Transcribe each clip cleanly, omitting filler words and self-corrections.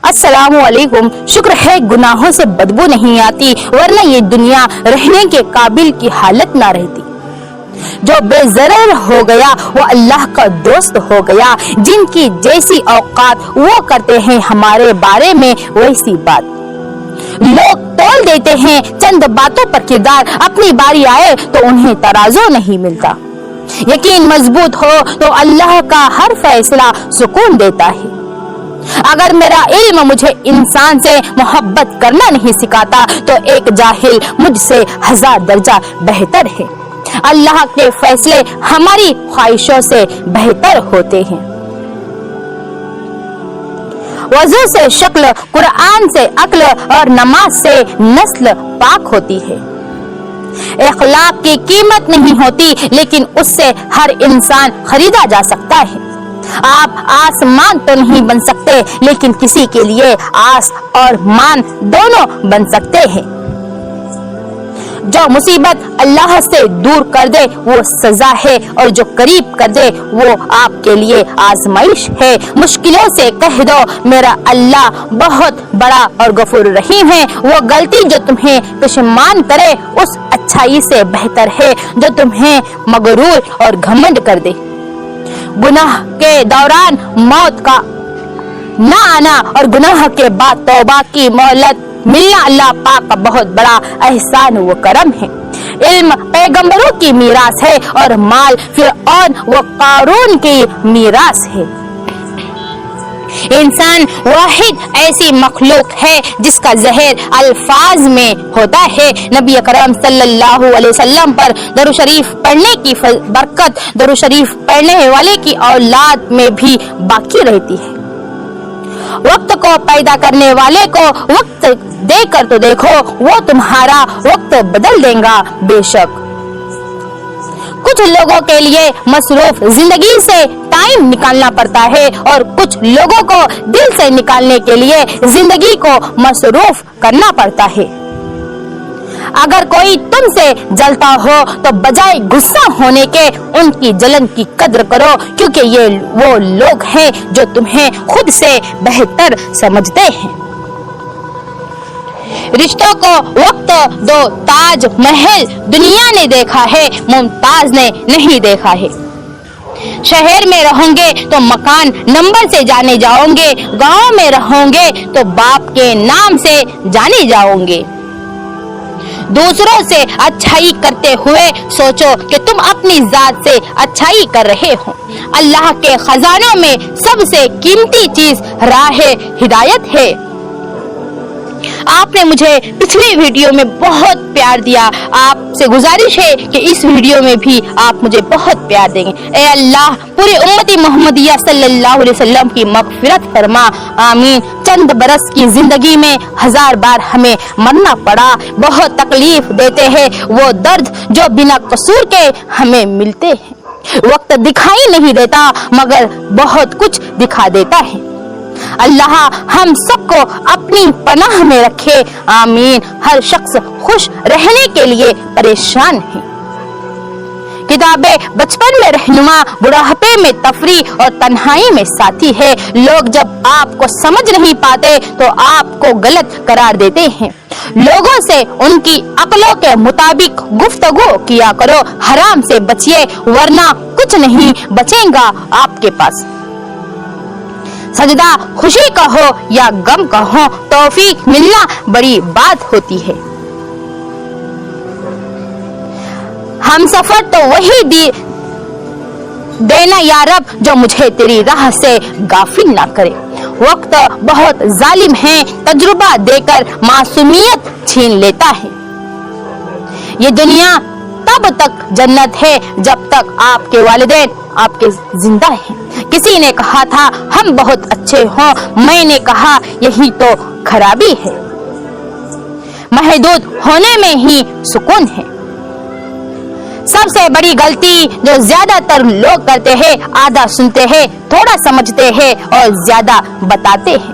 अस्सलामु अलैकुम। शुक्र है गुनाहों से बदबू नहीं आती, वरना ये दुनिया रहने के काबिल की हालत ना रहती। जो बेज़रर हो गया वो अल्लाह का दोस्त हो गया। जिनकी जैसी औकात वो करते हैं हमारे बारे में वैसी बात। लोग तोल देते हैं चंद बातों पर किरदार, अपनी बारी आए तो उन्हें तराजू नहीं मिलता। यकीन मजबूत हो तो अल्लाह का हर फैसला सुकून देता है। अगर मेरा इल्म मुझे इंसान से मोहब्बत करना नहीं सिखाता तो एक जाहिल मुझसे 1000 दर्जा बेहतर है। अल्लाह के फैसले हमारी ख्वाहिशों से बेहतर होते हैं। वजू से शक्ल, कुरान से अक्ल और नमाज से नस्ल पाक होती है। इखलाक की कीमत नहीं होती, लेकिन उससे हर इंसान खरीदा जा सकता है। आप आसमान तो नहीं बन सकते, लेकिन किसी के लिए आस और मान दोनों बन सकते हैं। जो मुसीबत अल्लाह से दूर कर दे वो सजा है, और जो करीब कर दे वो आपके लिए आजमाइश है। मुश्किलों से कह दो मेरा अल्लाह बहुत बड़ा और गफूर रहीम है। वो गलती जो तुम्हें पशेमान करे उस अच्छाई से बेहतर है जो तुम्हें मगरूर और घमंड कर दे। गुनाह के दौरान मौत का ना आना और गुनाह के बाद तौबा की मोहलत मिलना अल्लाह पाक का बहुत बड़ा एहसान व करम है। इल्म पैगंबरों की मीरास है और माल फिरऔन व कारून की मीरास है। इंसान वाहिद ऐसी मखलूक है जिसका जहर अल्फाज में होता है। नबी अकरम सल्लल्लाहु अलैहि वसल्लम पर दरूद शरीफ पढ़ने की बरकत दरूद शरीफ पढ़ने वाले की औलाद में भी बाकी रहती है। वक्त को पैदा करने वाले को वक्त देकर तो देखो, वो तुम्हारा वक्त बदल देगा बेशक। कुछ लोगों के लिए मसरूफ जिंदगी से टाइम निकालना पड़ता है और कुछ लोगों को दिल से निकालने के लिए जिंदगी को मसरूफ करना पड़ता है। अगर कोई तुमसे जलता हो तो बजाय गुस्सा होने के उनकी जलन की कद्र करो, क्योंकि ये वो लोग हैं जो तुम्हें खुद से बेहतर समझते हैं। रिश्तों को वक्त दो, ताज महल दुनिया ने देखा है, मुमताज ने नहीं देखा है। शहर में रहोगे तो मकान नंबर से जाने जाओगे, गांव में रहोगे तो बाप के नाम से जाने जाओगे। दूसरों से अच्छाई करते हुए सोचो कि तुम अपनी जात से अच्छाई कर रहे हो। अल्लाह के खजानों में सबसे कीमती चीज राह हिदायत है। आपने मुझे पिछली वीडियो में बहुत प्यार दिया, आपसे गुजारिश है कि इस वीडियो में भी आप मुझे बहुत प्यार देंगे। ए अल्लाह, पूरी उम्मती मोहम्मदिया सल्लल्लाहु अलैहि वसल्लम की मगफिरत फरमा, आमीन। चंद बरस की जिंदगी में 1000 बार हमें मरना पड़ा। बहुत तकलीफ देते हैं वो दर्द जो बिना कसूर के हमें मिलते हैं। वक्त दिखाई नहीं देता मगर बहुत कुछ दिखा देता है। अल्लाह हम सबको अपनी पनाह में रखे, आमीन। हर शख्स खुश रहने के लिए परेशान है। किताबें बचपन में रहनुमा, बुढ़ापे में तफरी और तन्हाई में साथी है। लोग जब आपको समझ नहीं पाते तो आपको गलत करार देते हैं। लोगों से उनकी अक्लों के मुताबिक गुफ्तगू किया करो, हराम से बचिए वरना कुछ नहीं बचेगा आपके पास। सजदा खुशी का हो या गम का हो, तौफीक मिलना बड़ी बात होती है। हम सफर तो वही देना या रब जो मुझे तेरी राह से गाफिल ना करे। वक्त बहुत जालिम है, तजुर्बा देकर मासूमियत छीन लेता है। ये दुनिया तब तक जन्नत है जब तक आपके वालिदैन आपके जिंदा हैं। किसी ने कहा था हम बहुत अच्छे हों, मैंने कहा यही तो खराबी है। महदूद होने में ही सुकून है। सबसे बड़ी गलती जो ज्यादातर लोग करते हैं, आधा सुनते हैं, थोड़ा समझते हैं और ज्यादा बताते हैं।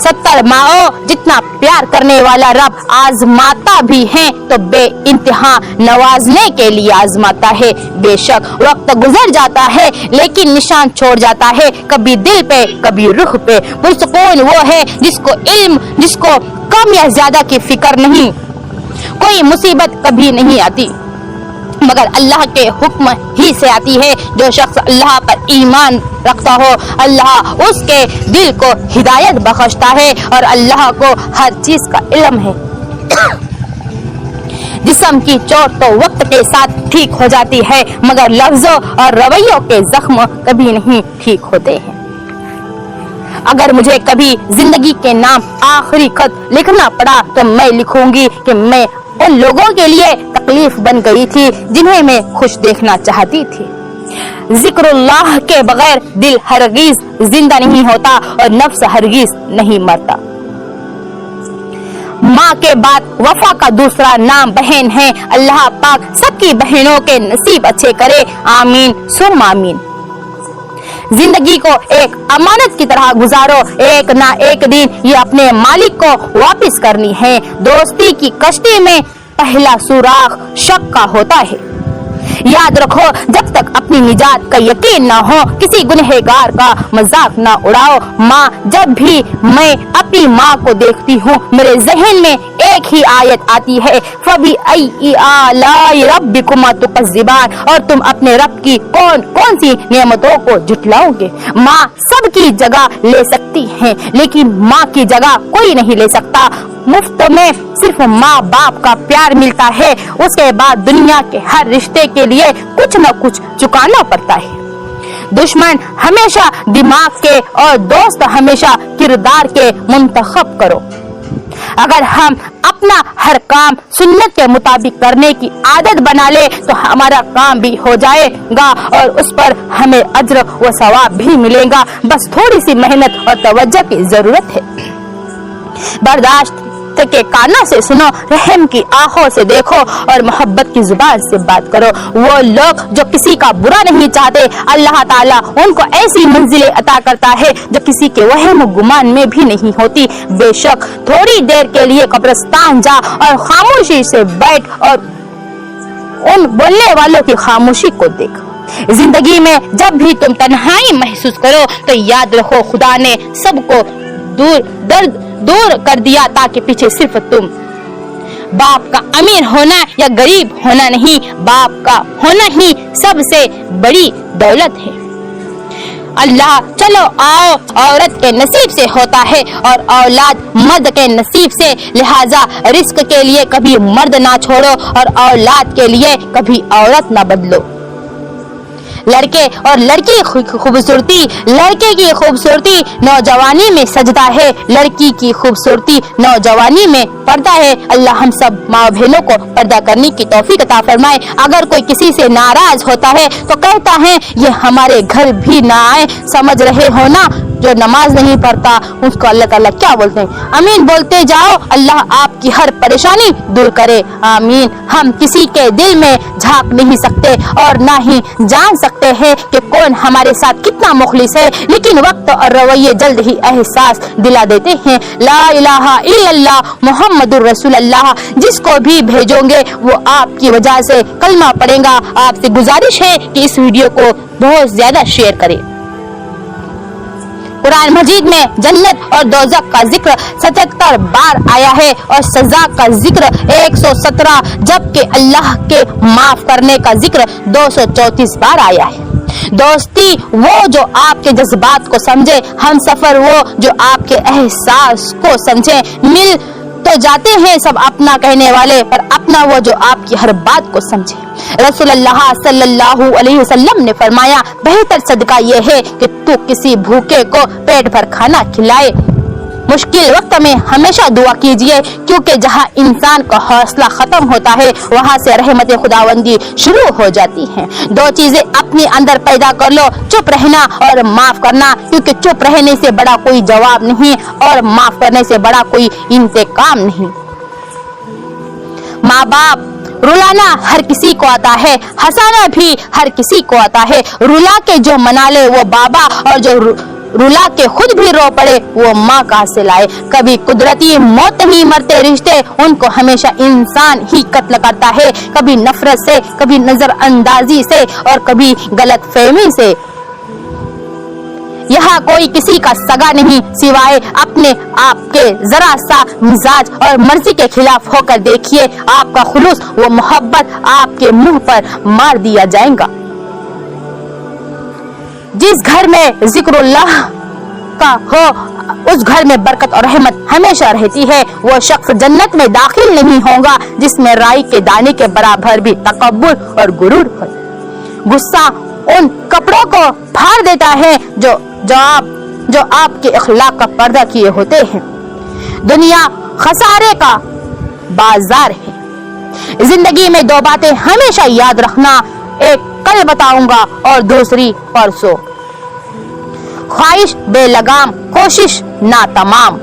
70 माओ जितना प्यार करने वाला रब आजमाता भी है तो बे इंतहा नवाजने के लिए आजमाता है। बेशक वक्त गुजर जाता है लेकिन निशान छोड़ जाता है, कभी दिल पे कभी रूह पे। पुरसुकून वो है जिसको इल्म, जिसको कम या ज्यादा की फिक्र नहीं, कोई मुसीबत कभी नहीं आती मगर अल्लाह के हुक्म ही से आती है। जो शख्स अल्लाह पर ईमान रखता हो अल्लाह उसके दिल को हिदायत बख्शता है और अल्लाह को हर चीज का इल्म है। जिस्म की चोट तो वक्त के साथ ठीक हो जाती है मगर लफ्जों और रवैयों के जख्म कभी नहीं ठीक होते हैं। अगर मुझे कभी जिंदगी के नाम आखिरी खत लिखना पड़ा तो मैं लिखूंगी कि मैं उन लोगों के लिए तकलीफ बन गई थी जिन्हें मैं खुश देखना चाहती थी। जिक्रुल्लाह के बगैर दिल हरगिज जिंदा नहीं होता और नफ्स हरगिज नहीं मरता। माँ के बाद वफा का दूसरा नाम बहन है। अल्लाह पाक सबकी बहनों के नसीब अच्छे करे, आमीन सुम आमीन। जिंदगी को एक अमानत की तरह गुजारो, एक ना एक दिन ये अपने मालिक को वापस करनी है। दोस्ती की कश्ती में पहला सुराख शक का होता है। याद रखो जब तक अपनी निजात का यकीन ना हो किसी गुनहगार का मजाक ना उड़ाओ। माँ, जब भी मैं अपनी माँ को देखती हूँ मेरे जहन में एक ही आयत आती है, फबी आई आलाई रब्बिकुमा तुकज़्ज़िबान, और तुम अपने रब की कौन कौन सी नेमतों को झुठलाओगे। माँ सबकी जगह ले सकती है लेकिन माँ की जगह कोई नहीं ले सकता। मुफ्त में सिर्फ माँ बाप का प्यार मिलता है, उसके बाद दुनिया के हर रिश्ते के लिए कुछ न कुछ चुकाना पड़ता है। दुश्मन हमेशा दिमाग के और दोस्त हमेशा किरदार के मुंतखब करो। अगर हम अपना हर काम सुन्नत के मुताबिक करने की आदत बना ले तो हमारा काम भी हो जाएगा और उस पर हमें अज्र व सवाब भी मिलेगा। बस थोड़ी सी मेहनत और तवज्जो की जरूरत है। बर्दाश्त के कानों से सुनो, रहम की आंखों से देखो और मोहब्बत की जुबान से बात करो। वो लोग जो किसी का बुरा नहीं चाहते अल्लाह ताला उनको ऐसी मंजिलें अता करता है जो किसी के वहम गुमान में भी नहीं होती। बेशक थोड़ी देर के लिए कब्रिस्तान जा और खामोशी से बैठ और उन बोलने वालों की खामोशी को देख। जिंदगी में जब भी तुम तन्हाई महसूस करो तो याद रखो खुदा ने सबको दूर कर दिया ताकि पीछे सिर्फ तुम। बाप का अमीर होना या गरीब होना नहीं, बाप का होना ही सबसे बड़ी दौलत है। अल्लाह चलो आओ औरत के नसीब से होता है और औलाद मर्द के नसीब से, लिहाजा रिस्क के लिए कभी मर्द ना छोड़ो और औलाद के लिए कभी औरत ना बदलो। लड़के और लड़की की खूबसूरती, लड़के की खूबसूरती नौजवानी में सजदा है, लड़की की खूबसूरती नौजवानी में पर्दा है। अल्लाह हम सब माँ बहनों को पर्दा करने की तौफीक अता फरमाए। अगर कोई किसी से नाराज होता है तो कहता है ये हमारे घर भी ना आए। समझ रहे हो ना, जो नमाज नहीं पढ़ता उसको अल्लाह ताला क्या बोलते हैं? आमीन बोलते जाओ, अल्लाह आपकी हर परेशानी दूर करे, आमीन। हम किसी के दिल में झांक नहीं सकते और ना ही जान सकते हैं कि कौन हमारे साथ कितना मुखलिस है, लेकिन वक्त और रवैये जल्द ही एहसास दिला देते हैं। ला इलाहा इल्लल्लाह मुहम्मदुर रसूलुल्लाह, जिसको भी भेजोगे वो आपकी वजह से कलमा पढ़ेगा। आपसे गुजारिश है कि इस वीडियो को बहुत ज्यादा शेयर करें। कुरान मजीद में जन्नत और दोज़ख का जिक्र 77 बार आया है और सजा का जिक्र 117, जबकि अल्लाह के माफ करने का जिक्र 234 बार आया है। दोस्ती वो जो आपके जज्बात को समझे, हम सफर वो जो आपके एहसास को समझे। मिल तो जाते हैं सब अपना कहने वाले, पर अपना वो जो आपकी हर बात को समझे। रसूलुल्लाह सल्लल्लाहु अलैहि वसल्लम ने फरमाया, बेहतर सदका ये है कि तू किसी भूखे को पेट भर खाना खिलाए। मुश्किल वक्त में हमेशा दुआ कीजिए, क्योंकि जहाँ इंसान का हौसला खत्म होता है वहाँ से रहमत खुदावंदी शुरू हो जाती है। दो चीजें अपने अंदर पैदा कर लो, चुप रहना और माफ करना, क्योंकि चुप रहने से बड़ा कोई जवाब नहीं और माफ करने से बड़ा कोई इंतकाम नहीं। माँ बाप रुलाना हर किसी को आता है, हंसाना भी हर किसी को आता है। रुला के जो मना ले वो बाबा और जो रुला के खुद भी रो पड़े वो माँ कहाँ से लाए। कभी कुदरती मौत नहीं मरते रिश्ते, उनको हमेशा इंसान ही कत्ल करता है, कभी नफरत से, कभी नजरअंदाजी से और कभी गलत फहमी से। यहाँ कोई किसी का सगा नहीं सिवाय अपने आप के। जरा सा मिजाज और मर्जी के खिलाफ होकर देखिए, आपका खुलूस वो मोहब्बत आपके मुंह पर मार दिया जाएगा। जिस घर में जिक्रुल्लाह का हो उस घर में बरकत और रहमत हमेशा रहती है। वो शख्स जन्नत में दाखिल नहीं होगा जिसमें राई के दाने के बराबर भी तकब्बुर और गुरूर हो। गुस्सा उन कपड़ों को फाड़ देता है जो आपके इखलाक का पर्दा किए होते हैं। दुनिया खसारे का बाजार है। जिंदगी में दो बातें हमेशा याद रखना, एक कल बताऊंगा और दूसरी परसों। ख्वाहिश बेलगाम, कोशिश ना तमाम।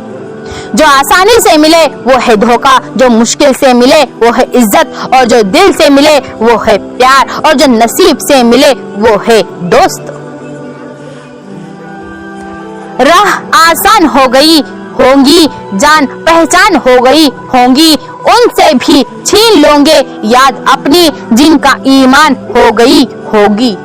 जो आसानी से मिले वो है धोखा, जो मुश्किल से मिले वो है इज्जत, और जो दिल से मिले वो है प्यार, और जो नसीब से मिले वो है दोस्त। राह आसान हो गई होंगी, जान पहचान हो गई होंगी, उनसे भी छीन लोगे याद अपनी जिनका ईमान हो गई होगी।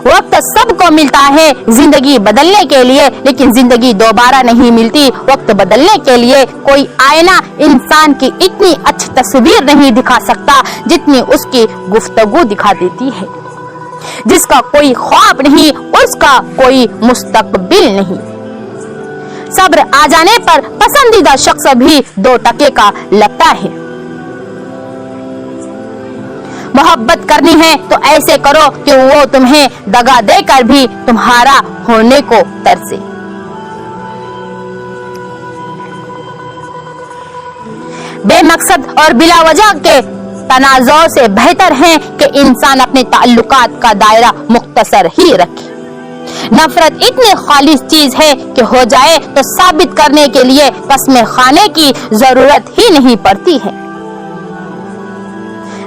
वक्त सबको मिलता है जिंदगी बदलने के लिए, लेकिन जिंदगी दोबारा नहीं मिलती। वक्त बदलने के लिए कोई आईना इंसान की इतनी अच्छी तस्वीर नहीं दिखा सकता जितनी उसकी गुफ्तगू दिखा देती है। जिसका कोई ख्वाब नहीं उसका कोई मुस्तकबिल नहीं। सब्र आ जाने पर पसंदीदा शख्स भी 2 टके का लगता है। मोहब्बत करनी है तो ऐसे करो कि वो तुम्हें दगा देकर भी तुम्हारा होने को तरसे। बेमकसद और बिला वजह के तनाज़ुर से बेहतर है कि इंसान अपने ताल्लुकात का दायरा मुख्तसर ही रखे। नफरत इतनी खालिस चीज है कि हो जाए तो साबित करने के लिए कसमें खाने की जरूरत ही नहीं पड़ती है।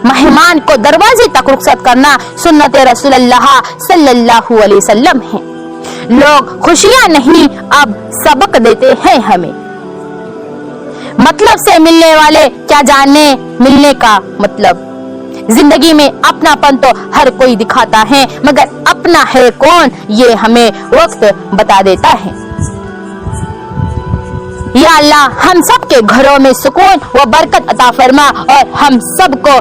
मेहमान को दरवाजे तक रुखसत करना सुन्नत रसूलुल्लाह सल्लल्लाहु अलैहि वसल्लम है। लोग खुशियां नहीं अब सबक देते हैं हमें। मतलब से मिलने वाले क्या जाने मिलने का मतलब। जिंदगी में अपनापन तो हर कोई दिखाता है, मगर अपना है कौन ये हमें वक्त बता देता है। या अल्लाह हम सब के घरों में सुकून व बरकत अता फरमा और हम सबको